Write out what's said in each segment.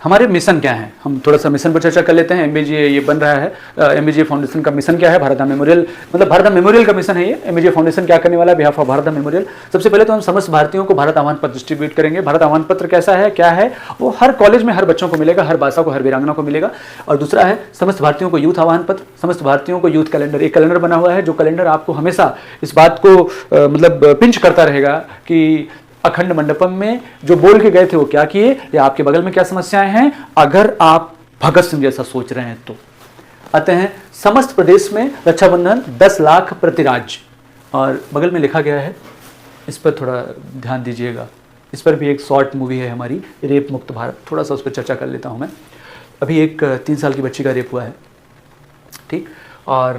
हमारे मिशन क्या है, हम थोड़ा सा मिशन पर चर्चा कर लेते हैं। एमबीजे ये बन रहा है, एमबीजे फाउंडेशन का मिशन क्या है, भारत धाम मेमोरियल, मतलब भारत धाम मेमोरियल का मिशन है ये। एमबीजे फाउंडेशन क्या करने वाला है behalf of Bharat Dham memorial? सबसे पहले तो हम समस्त भारतीयों को भारत आह्वान पत्र डिस्ट्रीब्यूट करेंगे। भारत आह्वान पत्र कैसा है, क्या है, वो हर कॉलेज में हर बच्चों को मिलेगा, हर भाषा को, हर वीरांगना को मिलेगा। और दूसरा है समस्त भारतीयों को यूथ आह्वान पत्र, समस्त भारतीयों को यूथ कैलेंडर। एक कैलेंडर बना हुआ है जो कैलेंडर आपको हमेशा इस बात को मतलब पिंच करता रहेगा कि अखंड मंडपम में जो बोल के गए थे वो क्या किए, या आपके बगल में क्या समस्याएं हैं, अगर आप भगत सिंह जैसा सोच रहे हैं तो। आते हैं समस्त प्रदेश में रक्षाबंधन 10 लाख प्रति राज्य, और बगल में लिखा गया है, इस पर थोड़ा ध्यान दीजिएगा। इस पर भी एक शॉर्ट मूवी है हमारी, रेप मुक्त भारत, थोड़ा सा उस पर चर्चा कर लेता हूं मैं। अभी एक 3 साल की बच्ची का रेप हुआ है, ठीक, और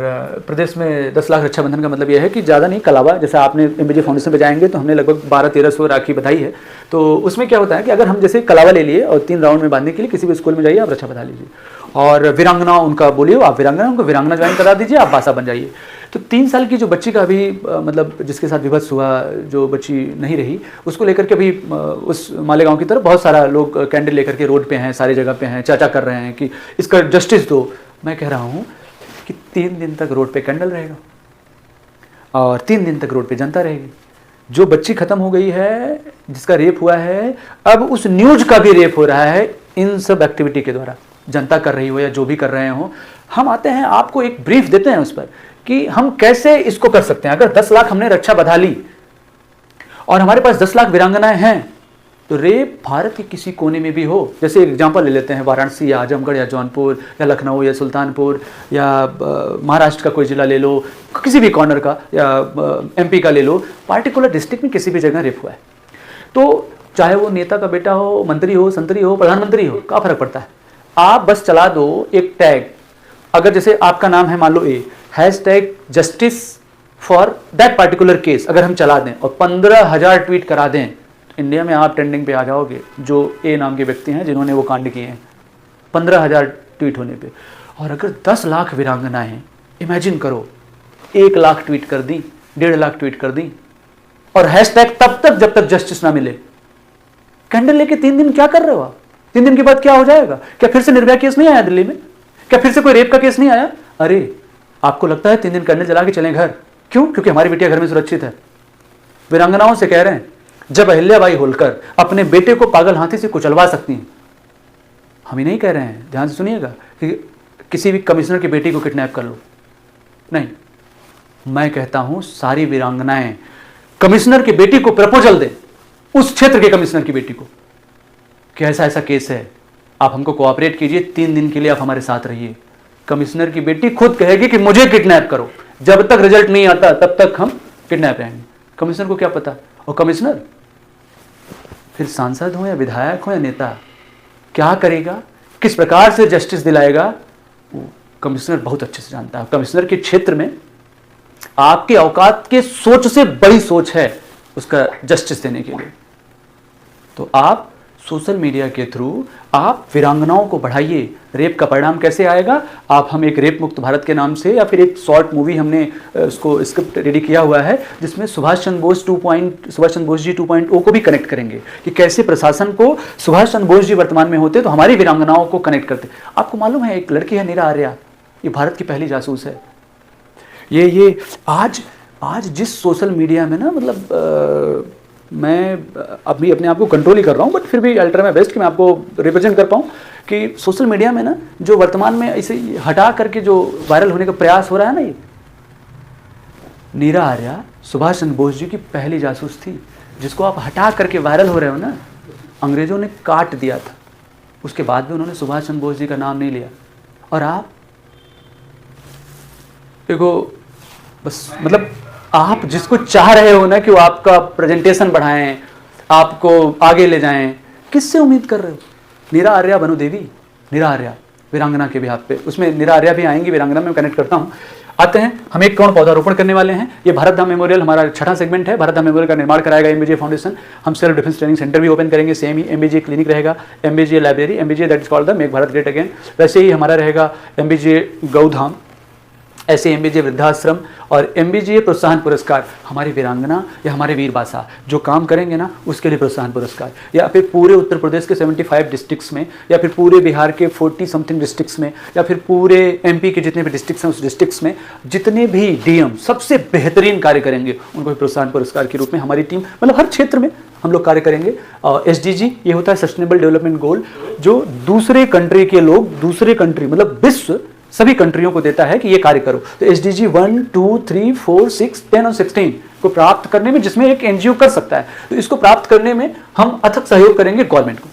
प्रदेश में 10 लाख रक्षाबंधन का मतलब यह है कि ज़्यादा नहीं, कलावा जैसे आपने एमबीजे फाउंडेशन पे जाएंगे तो हमने लगभग 1200-1300 राखी बधाई है। तो उसमें क्या होता है कि अगर हम जैसे कलावा ले लिए और 3 राउंड में बांधने के लिए किसी भी स्कूल में जाइए, आप रक्षा बधा लीजिए, और वीरांगना उनका बोलिए, आप वीरांगना उनको वीरांगना ज्वाइन करा दीजिए, आप बासा बन जाइए। तो 3 साल की जो बच्ची का अभी मतलब जिसके साथ विभत्स हुआ, जो बच्ची नहीं रही, उसको लेकर के अभी उस मालेगांव की तरफ बहुत सारा लोग कैंडल लेकर के रोड पे हैं, सारी जगह पे हैं, चर्चा कर रहे हैं कि इसका जस्टिस दो। मैं कह रहा हूँ कि 3 दिन तक रोड पे कैंडल रहेगा और 3 दिन तक रोड पे जनता रहेगी। जो बच्ची खत्म हो गई है, जिसका रेप हुआ है, अब उस न्यूज का भी रेप हो रहा है इन सब एक्टिविटी के द्वारा, जनता कर रही हो या जो भी कर रहे हो। हम आते हैं, आपको एक ब्रीफ देते हैं उस पर कि हम कैसे इसको कर सकते हैं। अगर 10 लाख हमने रक्षा बधा ली और हमारे पास 10 लाख वीरांगनाएं हैं, तो रेप भारत के किसी कोने में भी हो, जैसे एग्जांपल ले लेते हैं वाराणसी या आजमगढ़ या जौनपुर या लखनऊ या सुल्तानपुर या महाराष्ट्र का कोई जिला ले लो, किसी भी कॉर्नर का, या एमपी का ले लो, पार्टिकुलर डिस्ट्रिक्ट में किसी भी जगह रेप हुआ है, तो चाहे वो नेता का बेटा हो, मंत्री हो, संतरी हो, प्रधानमंत्री हो, क्या फर्क पड़ता है? आप बस चला दो एक टैग, अगर जैसे आपका नाम है मान लो A, #justice for that particular case, अगर हम चला दें और 15,000 ट्वीट करा दें, इंडिया में आप ट्रेंडिंग पे आ जाओगे। जो ए नाम के व्यक्ति हैं जिन्होंने वो कांड किए हैं, 15,000 ट्वीट होने पे। और अगर 10 लाख वीरांगनाएं हैं, इमेजिन करो, 1 लाख ट्वीट कर दी, 1.5 लाख ट्वीट कर दी, और हैशटैग तब तक जब तक जस्टिस ना मिले। कैंडल लेके 3 दिन क्या कर रहे हो आप? 3 दिन के बाद क्या हो जाएगा? क्या फिर से निर्भया केस नहीं आया दिल्ली में? क्या फिर से कोई रेप का केस नहीं आया? अरे आपको लगता है 3 दिन कैंडल जला के चलें घर? क्यों? क्योंकि हमारी बेटियां घर में सुरक्षित है। वीरांगनाओं से कह रहे हैं, जब अहिल्याबाई होलकर अपने बेटे को पागल हाथी से कुचलवा सकती हैं, हम ही नहीं कह रहे हैं, ध्यान से सुनिएगा, कि किसी भी कमिश्नर की बेटी को किडनैप कर लो, नहीं, मैं कहता हूं सारी वीरांगनाएं कमिश्नर की बेटी को प्रपोजल दें, उस क्षेत्र के कमिश्नर की बेटी को, कि ऐसा ऐसा केस है, आप हमको कोऑपरेट कीजिए, 3 दिन के लिए आप हमारे साथ रहिए। कमिश्नर की बेटी खुद कहेगी कि मुझे किडनैप करो, जब तक रिजल्ट नहीं आता तब तक हम किडनैप रहेंगे। कमिश्नर को क्या पता? और कमिश्नर फिर सांसद हो या विधायक हो या नेता, क्या करेगा, किस प्रकार से जस्टिस दिलाएगा, वो कमिश्नर बहुत अच्छे से जानता है। कमिश्नर के क्षेत्र में आपके औकात के सोच से बड़ी सोच है उसका जस्टिस देने के लिए। तो आप सोशल मीडिया के थ्रू आप वीरांगनाओं को बढ़ाइए। रेप का परिणाम कैसे आएगा? आप, हम एक रेप मुक्त भारत के नाम से, या फिर एक शॉर्ट मूवी हमने उसको स्क्रिप्ट रेडी किया हुआ है, जिसमें सुभाष चंद्र बोस 2.0 को भी कनेक्ट करेंगे कि कैसे प्रशासन को सुभाष चंद्र बोस जी वर्तमान में होते तो हमारी वीरांगनाओं को कनेक्ट करते। आपको मालूम है एक लड़की है नीरा आर्या, ये भारत की पहली जासूस है। ये आज जिस सोशल मीडिया में ना, मतलब मैं अभी अपने आप को कंट्रोल ही कर रहा हूँ, बट फिर भी अल्ट्रा माय बेस्ट कि मैं आपको रिप्रेजेंट कर पाऊँ कि सोशल मीडिया में ना जो वर्तमान में इसे हटा करके जो वायरल होने का प्रयास हो रहा है ना, ये नीरा आर्या सुभाष चंद्र बोस जी की पहली जासूस थी, जिसको आप हटा करके वायरल हो रहे हो ना। अंग्रेजों ने काट दिया था, उसके बाद भी उन्होंने सुभाष चंद्र बोस जी का नाम नहीं लिया। और आप देखो, बस मतलब आप जिसको चाह रहे हो ना कि वो आपका प्रेजेंटेशन बढ़ाएं, आपको आगे ले जाएं, किससे उम्मीद कर रहे हो? नीरा आर्या बनो देवी, नीरा आर्या वीरांगना के बिहाफ पे, उसमें नीरा आर्या भी आएंगी, वीरांगना में कनेक्ट करता हूं। आते हैं, हम एक करोड़ पौधारोपण करने वाले हैं। ये भारत धाम मेमोरियल हमारा 6वां सेगमेंट है। भारत धाम मेमोरियल का निर्माण कराएगा एमबीजे फाउंडेशन। हम सेल्फ डिफेंस ट्रेनिंग सेंटर भी ओपन करेंगे, सेम ही एमबीजे क्लिनिक रहेगा, MBJ library, MBJ that is called the make Bharat great again. वैसे ही हमारा रहेगा एमबीजे गौधाम, ऐसे एमबीजे वृद्धाश्रम और एमबीजे प्रोत्साहन पुरस्कार हमारी वीरांगना या हमारे वीर बासा जो काम करेंगे ना उसके लिए प्रोत्साहन पुरस्कार, या फिर पूरे उत्तर प्रदेश के 75 डिस्ट्रिक्ट्स में, या फिर पूरे बिहार के 40 समथिंग डिस्ट्रिक्ट्स में, या फिर पूरे एमपी के जितने भी डिस्ट्रिक्ट्स हैं उस डिस्ट्रिक्ट्स में जितने भी डीएम सबसे बेहतरीन कार्य करेंगे उनको भी प्रोत्साहन पुरस्कार के रूप में हमारी टीम, मतलब हर क्षेत्र में हम लोग कार्य करेंगे। SDG ये होता है सस्टेनेबल डेवलपमेंट गोल, जो दूसरे कंट्री के लोग, दूसरे कंट्री मतलब विश्व सभी कंट्रियों को देता है कि ये कार्य करो। तो SDG 1, 2, 3, 4, 6, 10 और 16 को प्राप्त करने में, जिसमें एक एनजीओ कर सकता है, तो इसको प्राप्त करने में हम अथक सहयोग करेंगे गवर्नमेंट को।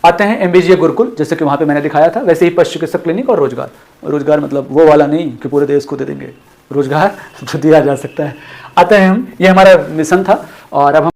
आते हैं MBGA गुरुकुल, जैसे कि वहां पे मैंने दिखाया था, वैसे ही पशु चिकित्सक क्लिनिक और रोजगार। रोजगार मतलब वो वाला नहीं कि पूरे देश को दे देंगे, रोजगार जो दिया जा सकता है। आते हैं हम, ये हमारा मिशन था और अब हम